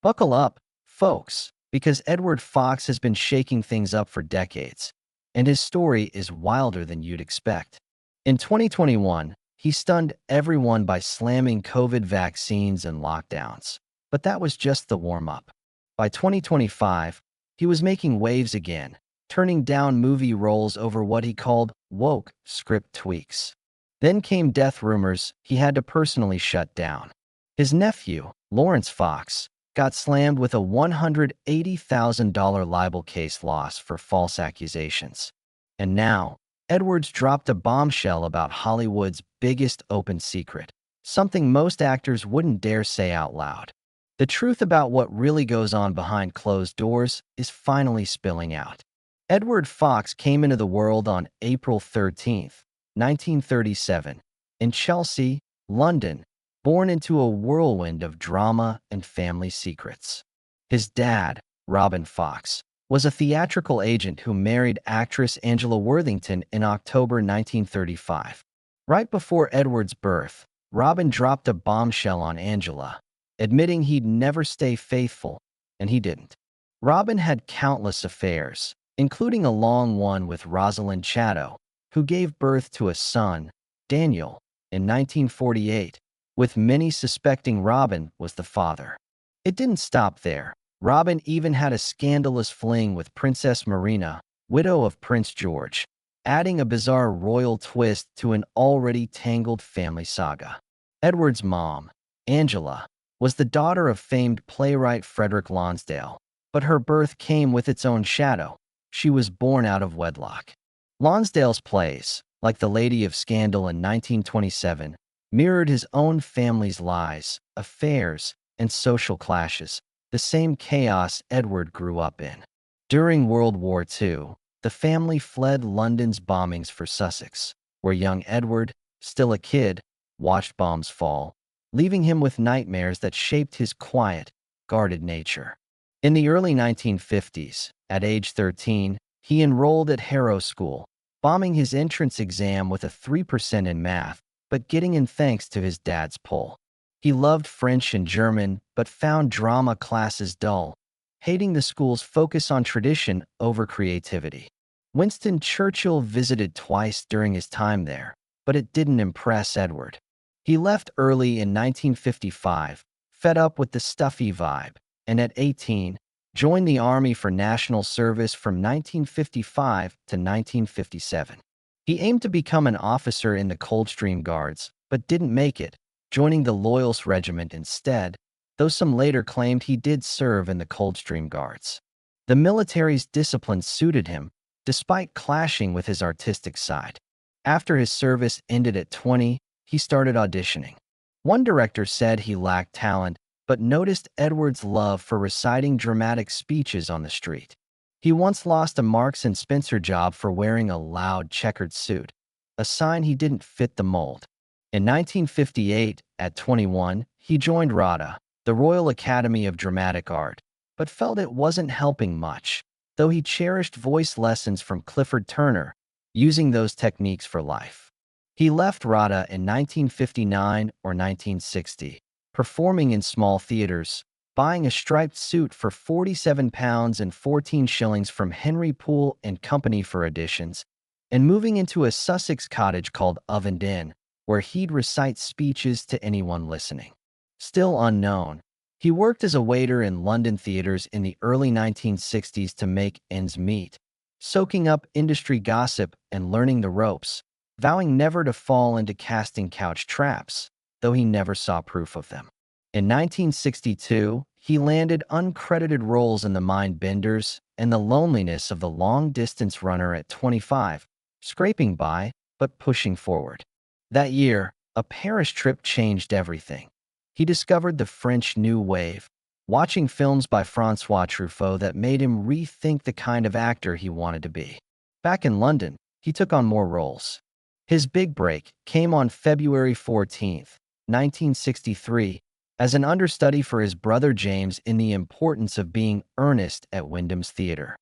Buckle up, folks, because Edward Fox has been shaking things up for decades, and his story is wilder than you'd expect. In 2021, he stunned everyone by slamming COVID vaccines and lockdowns. But that was just the warm-up. By 2025, he was making waves again, turning down movie roles over what he called woke script tweaks. Then came death rumors he had to personally shut down. His nephew, Lawrence Fox, got slammed with a $180,000 libel case loss for false accusations. And now, Edwards dropped a bombshell about Hollywood's biggest open secret, something most actors wouldn't dare say out loud. The truth about what really goes on behind closed doors is finally spilling out. Edward Fox came into the world on April 13, 1937, in Chelsea, London, born into a whirlwind of drama and family secrets. His dad, Robin Fox, was a theatrical agent who married actress Angela Worthington in October 1935. Right before Edward's birth, Robin dropped a bombshell on Angela, admitting he'd never stay faithful, and he didn't. Robin had countless affairs, including a long one with Rosalind Chatto, who gave birth to a son, Daniel, in 1948, with many suspecting Robin was the father. It didn't stop there. Robin even had a scandalous fling with Princess Marina, widow of Prince George, adding a bizarre royal twist to an already tangled family saga. Edward's mom, Angela, was the daughter of famed playwright Frederick Lonsdale, but her birth came with its own shadow. She was born out of wedlock. Lonsdale's plays, like The Lady of Scandal in 1927, mirrored his own family's lies, affairs, and social clashes, the same chaos Edward grew up in. During World War II, the family fled London's bombings for Sussex, where young Edward, still a kid, watched bombs fall, leaving him with nightmares that shaped his quiet, guarded nature. In the early 1950s, at age 13, he enrolled at Harrow School, bombing his entrance exam with a 3% in math, but getting in thanks to his dad's pull. He loved French and German, but found drama classes dull, hating the school's focus on tradition over creativity. Winston Churchill visited twice during his time there, but it didn't impress Edward. He left early in 1955, fed up with the stuffy vibe, and at 18, joined the Army for national service from 1955 to 1957. He aimed to become an officer in the Coldstream Guards, but didn't make it, joining the Loyalist Regiment instead, though some later claimed he did serve in the Coldstream Guards. The military's discipline suited him, despite clashing with his artistic side. After his service ended at 20, he started auditioning. One director said he lacked talent, but noticed Edward's love for reciting dramatic speeches on the street. He once lost a Marks and Spencer job for wearing a loud checkered suit, a sign he didn't fit the mold. In 1958, at 21, he joined RADA, the Royal Academy of Dramatic Art, but felt it wasn't helping much, though he cherished voice lessons from Clifford Turner, using those techniques for life. He left RADA in 1959 or 1960, performing in small theaters, buying a striped suit for £47 and 14 shillings from Henry Poole and Company for auditions, and moving into a Sussex cottage called Ovend Inn, where he'd recite speeches to anyone listening. Still unknown, he worked as a waiter in London theaters in the early 1960s to make ends meet, soaking up industry gossip and learning the ropes, vowing never to fall into casting couch traps, though he never saw proof of them. In 1962, he landed uncredited roles in The Mindbenders and The Loneliness of the Long-Distance Runner at 25, scraping by, but pushing forward. That year, a Paris trip changed everything. He discovered the French New Wave, watching films by François Truffaut that made him rethink the kind of actor he wanted to be. Back in London, he took on more roles. His big break came on February 14, 1963, as an understudy for his brother James in The Importance of Being Earnest at Wyndham's Theatre.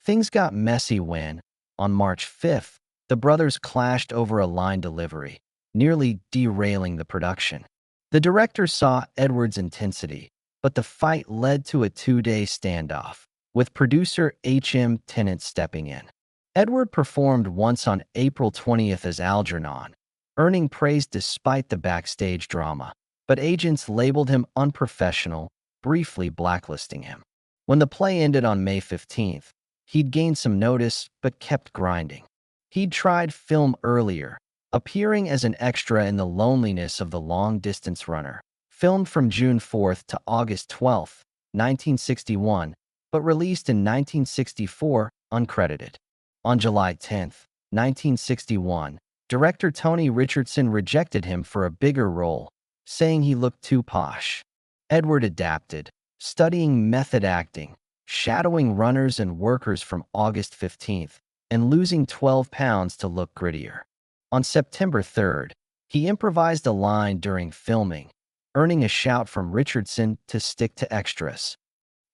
Things got messy when, on March 5th, the brothers clashed over a line delivery, nearly derailing the production. The director saw Edward's intensity, but the fight led to a two-day standoff, with producer H.M. Tennant stepping in. Edward performed once on April 20th as Algernon, earning praise despite the backstage drama, but agents labeled him unprofessional, briefly blacklisting him. When the play ended on May 15th, he'd gained some notice but kept grinding. He'd tried film earlier, appearing as an extra in The Loneliness of the Long-Distance Runner, filmed from June 4th to August 12th, 1961, but released in 1964 uncredited. On July 10th, 1961, director Tony Richardson rejected him for a bigger role, saying he looked too posh. Edward adapted, studying method acting, shadowing runners and workers from August 15th, and losing 12 pounds to look grittier. On September 3rd, he improvised a line during filming, earning a shout from Richardson to stick to extras.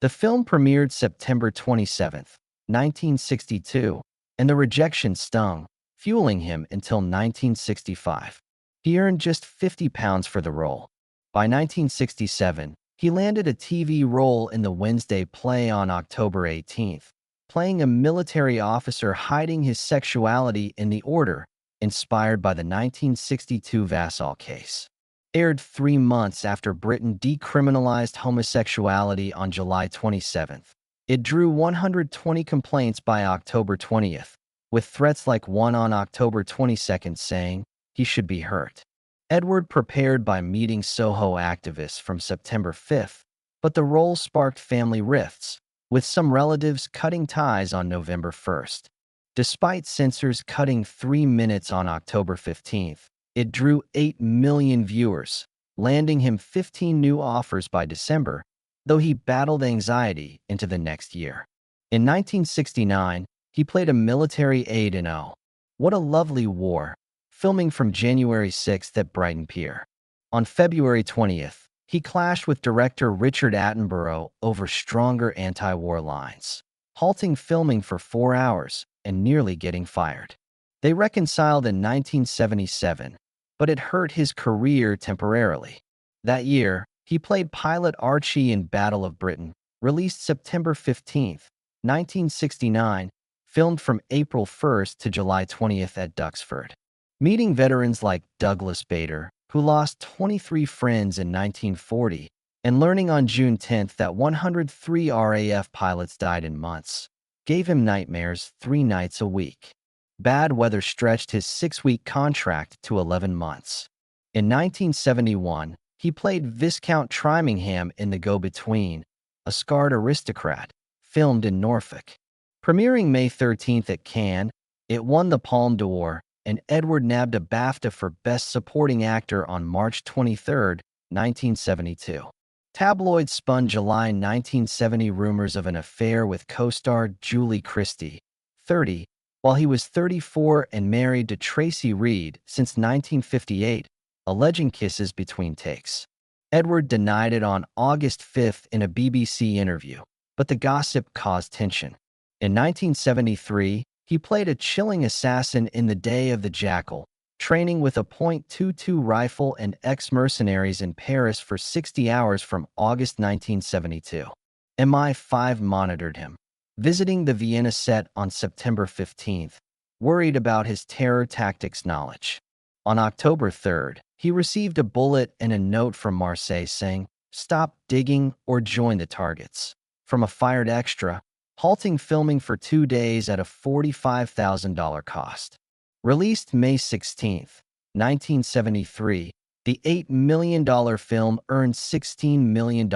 The film premiered September 27th, 1962, and the rejection stung, fueling him until 1965. He earned just 50 pounds for the role. By 1967, he landed a TV role in the Wednesday play on October 18th, playing a military officer hiding his sexuality in the order, inspired by the 1962 Vassall case. Aired 3 months after Britain decriminalized homosexuality on July 27th. It drew 120 complaints by October 20th, with threats like one on October 22nd saying he should be hurt. Edward prepared by meeting Soho activists from September 5th, but the role sparked family rifts, with some relatives cutting ties on November 1st. Despite censors cutting 3 minutes on October 15th, it drew 8 million viewers, landing him 15 new offers by December, though he battled anxiety into the next year. In 1969, he played a military aide in Oh, What a Lovely War, filming from January 6th at Brighton Pier. On February 20th, he clashed with director Richard Attenborough over stronger anti-war lines, halting filming for 4 hours and nearly getting fired. They reconciled in 1977, but it hurt his career temporarily. That year, he played pilot Archie in Battle of Britain, released September 15th, 1969, filmed from April 1st to July 20th at Duxford. Meeting veterans like Douglas Bader, who lost 23 friends in 1940, and learning on June 10th that 103 RAF pilots died in months, gave him nightmares 3 nights a week. Bad weather stretched his 6-week contract to 11 months. In 1971, he played Viscount Trimingham in The Go-Between, a scarred aristocrat, filmed in Norfolk. Premiering May 13th at Cannes, it won the Palme d'Or, and Edward nabbed a BAFTA for Best Supporting Actor on March 23, 1972. Tabloids spun July 1970 rumors of an affair with co-star Julie Christie, 30, while he was 34 and married to Tracy Reed since 1958, alleging kisses between takes. Edward denied it on August 5th in a BBC interview, but the gossip caused tension. In 1973, he played a chilling assassin in The Day of the Jackal, training with a .22 rifle and ex-mercenaries in Paris for 60 hours from August 1972. MI5 monitored him, visiting the Vienna set on September 15th, worried about his terror tactics knowledge. On October 3rd, he received a bullet and a note from Marseille saying, "Stop digging or join the targets," from a fired extra, halting filming for 2 days at a $45,000 cost. Released May 16, 1973, the $8 million film earned $16 million,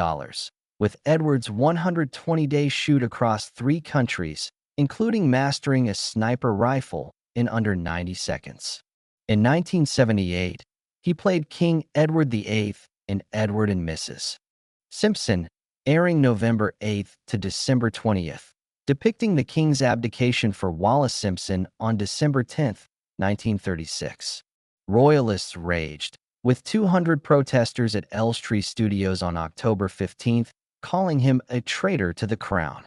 with Edward's 120-day shoot across 3 countries, including mastering a sniper rifle in under 90 seconds. In 1978, he played King Edward VIII in Edward and Mrs. Simpson, airing November 8th to December 20th, depicting the king's abdication for Wallis Simpson on December 10th, 1936. Royalists raged, with 200 protesters at Elstree Studios on October 15th, calling him a traitor to the crown.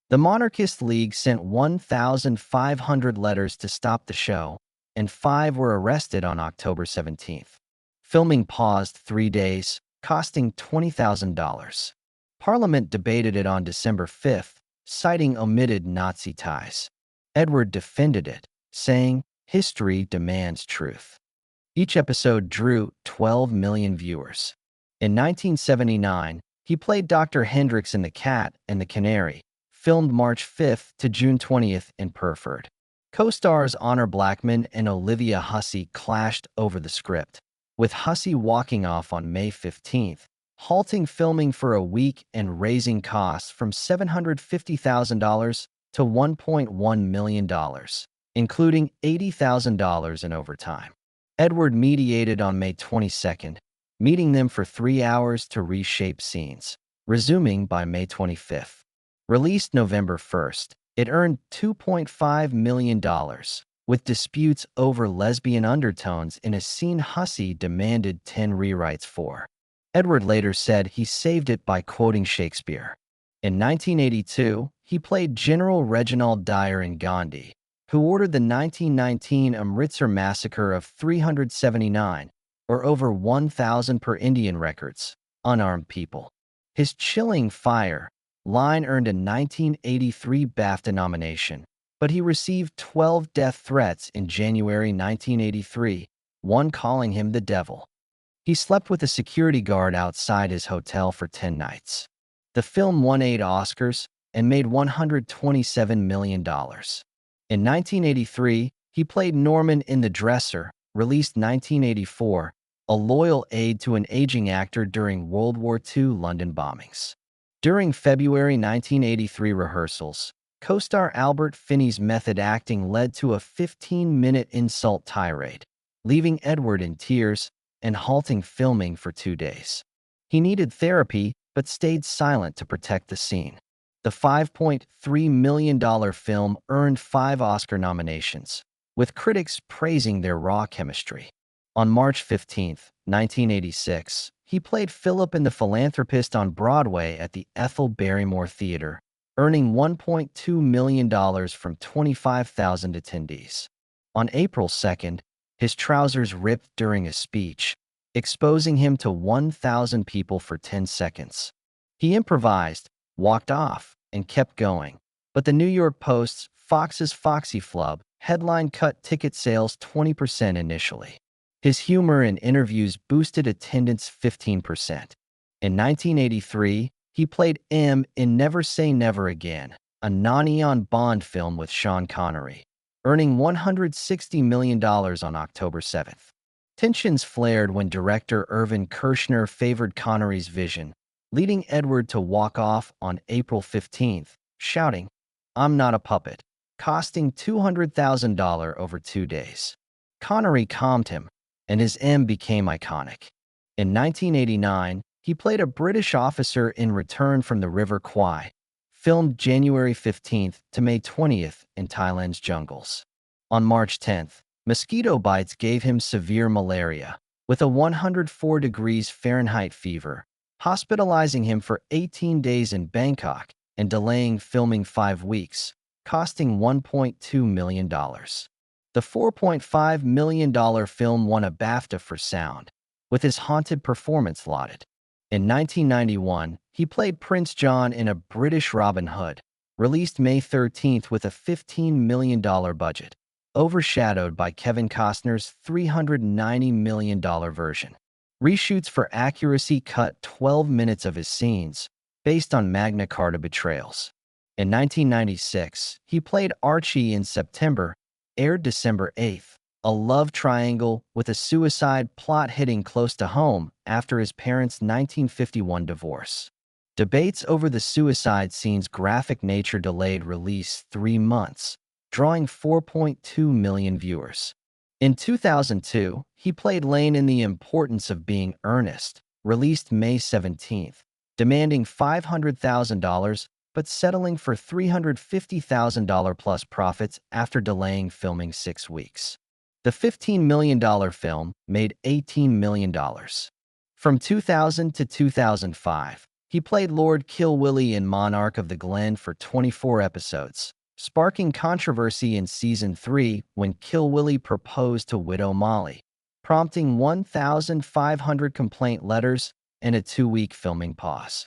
The Monarchist League sent 1,500 letters to stop the show, and 5 were arrested on October 17th. Filming paused 3 days, costing $20,000. Parliament debated it on December 5th, citing omitted Nazi ties. Edward defended it, saying, "History demands truth." Each episode drew 12 million viewers. In 1979, he played Dr. Hendricks in The Cat and the Canary, filmed March 5th to June 20th in Purford. Co-stars Honor Blackman and Olivia Hussey clashed over the script, with Hussey walking off on May 15th, halting filming for a week and raising costs from $750,000 to $1.1 million, including $80,000 in overtime. Edward mediated on May 22nd, meeting them for 3 hours to reshape scenes, resuming by May 25th. Released November 1st, it earned $2.5 million, with disputes over lesbian undertones in a scene Hussey demanded 10 rewrites for. Edward later said he saved it by quoting Shakespeare. In 1982, he played General Reginald Dyer in Gandhi, who ordered the 1919 Amritsar massacre of 379, or over 1,000 per Indian records, unarmed people. His chilling fire line earned a 1983 BAFTA nomination, but he received 12 death threats in January 1983, one calling him the devil. He slept with a security guard outside his hotel for 10 nights. The film won 8 Oscars and made $127 million. In 1983, he played Norman in The Dresser, released 1984, a loyal aide to an aging actor during World War II London bombings. During February 1983 rehearsals, co-star Albert Finney's method acting led to a 15-minute insult tirade, leaving Edward in tears and halting filming for 2 days. He needed therapy but stayed silent to protect the scene. The $5.3 million film earned 5 Oscar nominations, with critics praising their raw chemistry. On March 15, 1986, he played Philip in The Philanthropist on Broadway at the Ethel Barrymore Theater, earning $1.2 million from 25,000 attendees. On April 2nd, his trousers ripped during a speech, exposing him to 1,000 people for 10 seconds. He improvised, walked off, and kept going, but the New York Post's Fox's Foxy Flub headline cut ticket sales 20% initially. His humor and interviews boosted attendance 15%. In 1983, he played M in Never Say Never Again, a non-Eon Bond film with Sean Connery, earning $160 million on October 7th. Tensions flared when director Irvin Kershner favored Connery's vision, leading Edward to walk off on April 15th, shouting, "I'm not a puppet," costing $200,000 over 2 days. Connery calmed him, and his M became iconic. In 1989, he played a British officer in Return from the River Kwai, filmed January 15th to May 20th in Thailand's jungles. On March 10th, mosquito bites gave him severe malaria, with a 104 degrees Fahrenheit fever, hospitalizing him for 18 days in Bangkok and delaying filming 5 weeks, costing $1.2 million. The $4.5 million film won a BAFTA for sound, with his haunted performance lauded. In 1991, he played Prince John in A British Robin Hood, released May 13th with a $15 million budget, overshadowed by Kevin Costner's $390 million version. Reshoots for accuracy cut 12 minutes of his scenes, based on Magna Carta betrayals. In 1996, he played Archie in September, aired December 8th, a love triangle with a suicide plot hitting close to home after his parents' 1951 divorce. Debates over the suicide scene's graphic nature delayed release 3 months, drawing 4.2 million viewers. In 2002, he played Lane in The Importance of Being Earnest, released May 17th, demanding $500,000 but settling for $350,000 plus profits after delaying filming 6 weeks. The $15 million film made $18 million. From 2000 to 2005, he played Lord Kilwillie in Monarch of the Glen for 24 episodes, sparking controversy in Season 3 when Kilwillie proposed to Widow Molly, prompting 1,500 complaint letters and a 2-week filming pause.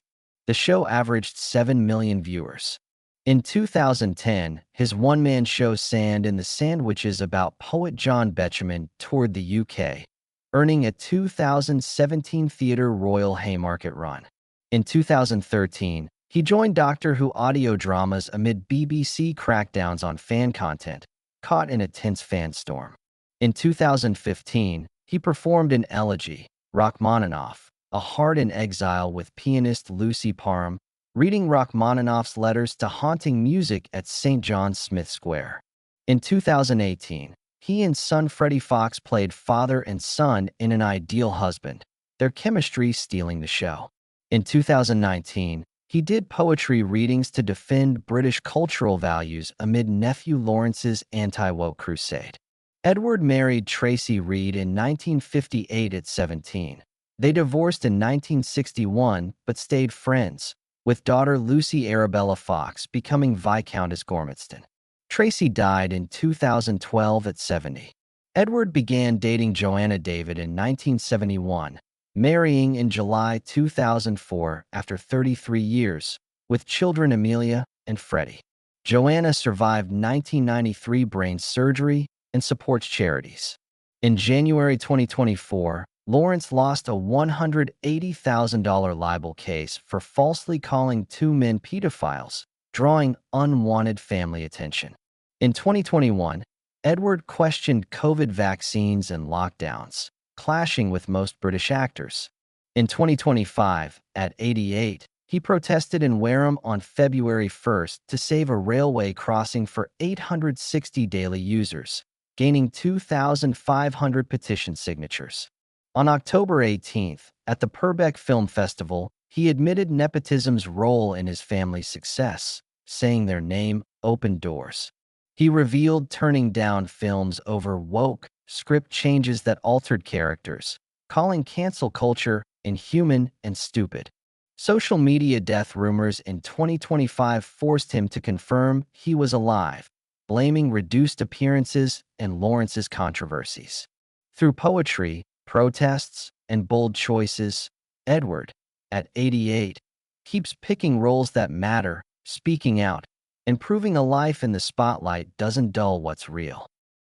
The show averaged 7 million viewers. In 2010, his one-man show Sand in the Sandwiches about poet John Betjeman toured the UK, earning a 2017 Theatre Royal Haymarket run. In 2013, he joined Doctor Who audio dramas amid BBC crackdowns on fan content, caught in a tense fan storm. In 2015, he performed in Elegy, Rachmaninoff, A Heart in Exile with pianist Lucy Parham, reading Rachmaninoff's letters to haunting music at St. John's Smith Square. In 2018, he and son Freddie Fox played father and son in An Ideal Husband, their chemistry stealing the show. In 2019, he did poetry readings to defend British cultural values amid nephew Lawrence's anti-woke crusade. Edward married Tracy Reed in 1958 at 17. They divorced in 1961 but stayed friends, with daughter Lucy Arabella Fox becoming Viscountess Gormanston. Tracy died in 2012 at 70. Edward began dating Joanna David in 1971, marrying in July 2004 after 33 years, with children Amelia and Freddie. Joanna survived 1993 brain surgery and supports charities. In January 2024, Lawrence lost a $180,000 libel case for falsely calling two men pedophiles, drawing unwanted family attention. In 2021, Edward questioned COVID vaccines and lockdowns, clashing with most British actors. In 2025, at 88, he protested in Wareham on February 1st to save a railway crossing for 860 daily users, gaining 2,500 petition signatures. On October 18th, at the Purbeck Film Festival, he admitted nepotism's role in his family's success, saying their name opened doors. He revealed turning down films over woke script changes that altered characters, calling cancel culture inhuman and stupid. Social media death rumors in 2025 forced him to confirm he was alive, blaming reduced appearances and Lawrence's controversies. Through poetry, protests, and bold choices, Edward, at 88, keeps picking roles that matter, speaking out, and proving a life in the spotlight doesn't dull what's real.